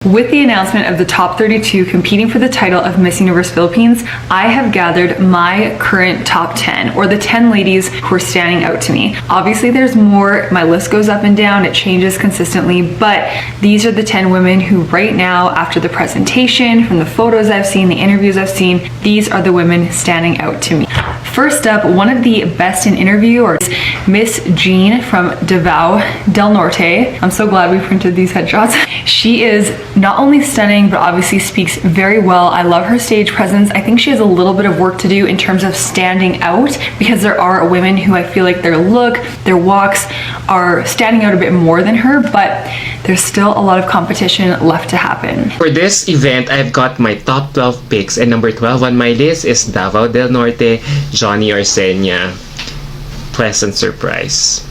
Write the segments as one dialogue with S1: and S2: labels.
S1: With the announcement of the top 32 competing for the title of Miss Universe Philippines, I have gathered my current top 10, or the 10 ladies who are standing out to me. Obviously there's more, my list goes up and down, it changes consistently, but these are the 10 women who right now, after the presentation, from the photos I've seen, the interviews I've seen, these are the women standing out to me. First up, one of the best in interview is Miss Jeanne from Davao, Del Norte. I'm so glad we printed these headshots. She is not only stunning, but obviously speaks very well. I love her stage presence. I think she has a little bit of work to do in terms of standing out, because there are women who I feel like their look, their walks are standing out a bit more than her, but there's still a lot of competition left to happen.
S2: For this event, I've got my top 12 picks, and number 12 on my list is Davao del Norte, Johnny Orcena. Pleasant surprise.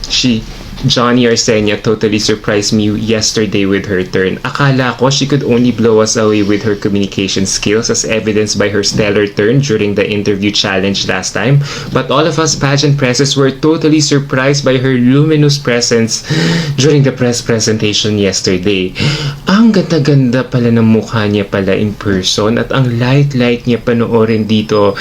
S2: Johnny Orcena totally surprised me yesterday with her turn. Akala ko she could only blow us away with her communication skills, as evidenced by her stellar turn during the interview challenge last time. But all of us pageant presses were totally surprised by her luminous presence during the press presentation yesterday. Ang ganda-ganda pala ng mukha niya pala in person, at ang light-light niya panoorin dito,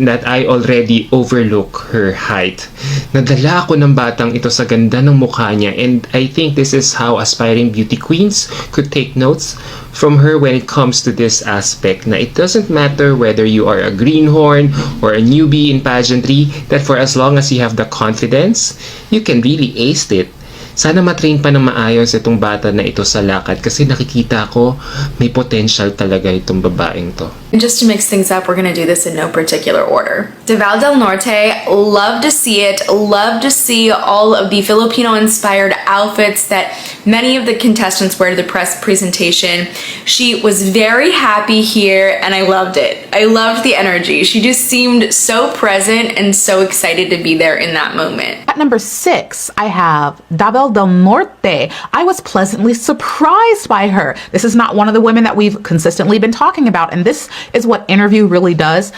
S2: that I already overlook her height. Nadala ako ng batang ito sa ganda ng mukha niya, and I think this is how aspiring beauty queens could take notes from her when it comes to this aspect, na it doesn't matter whether you are a greenhorn or a newbie in pageantry, that for as long as you have the confidence, you can really ace it. Sana matrain pa ng maayos itong bata na ito sa lakad, kasi nakikita ko may potential talaga itong babaeng to.
S3: And just to mix things up, we're going to do this in no particular order. Davao del Norte, love to see it. Love to see all of the Filipino-inspired outfits that many of the contestants wear to the press presentation. She was very happy here, and I loved it. I loved the energy. She just seemed so present and so excited to be there in that moment.
S4: At number 6, I have Davao del Norte. I was pleasantly surprised by her. This is not one of the women that we've consistently been talking about, and this is what interview really does.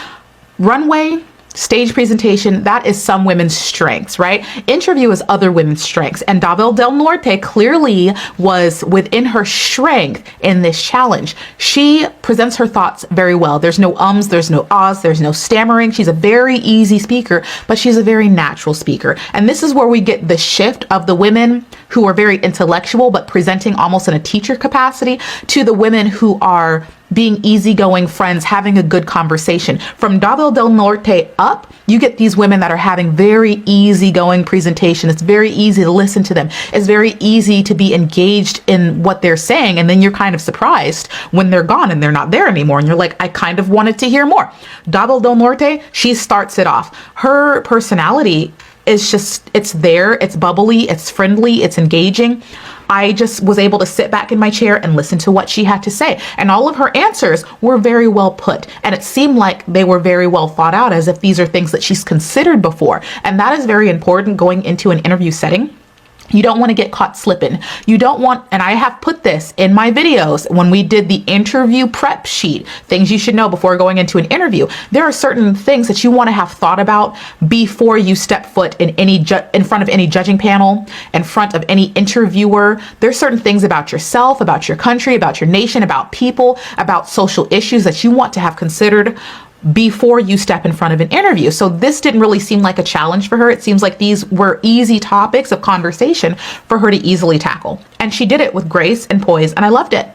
S4: Runway, stage presentation, that is some women's strengths, right? Interview is other women's strengths, and Davao del Norte clearly was within her strength in this challenge. She presents her thoughts very well. There's no ums, there's no ahs, there's no stammering. She's a very easy speaker, but she's a very natural speaker. And this is where we get the shift of the women who are very intellectual but presenting almost in a teacher capacity, to the women who are being easygoing friends, having a good conversation. From Davao del Norte up, you get these women that are having very easygoing presentation. It's very easy to listen to them. It's very easy to be engaged in what they're saying. And then you're kind of surprised when they're gone and they're not there anymore. And you're like, I kind of wanted to hear more. Davao del Norte, she starts it off. Her personality is just, it's there, it's bubbly, it's friendly, it's engaging. I just was able to sit back in my chair and listen to what she had to say. And all of her answers were very well put. And it seemed like they were very well thought out, as if these are things that she's considered before. And that is very important going into an interview setting. You don't want to get caught slipping. You don't want, and I have put this in my videos when we did the interview prep sheet, things you should know before going into an interview. There are certain things that you want to have thought about before you step foot in in front of any judging panel, in front of any interviewer. There's certain things about yourself, about your country, about your nation, about people, about social issues that you want to have considered before you step in front of an interview. So this didn't really seem like a challenge for her. It seems like these were easy topics of conversation for her to easily tackle. And she did it with grace and poise, and I loved it.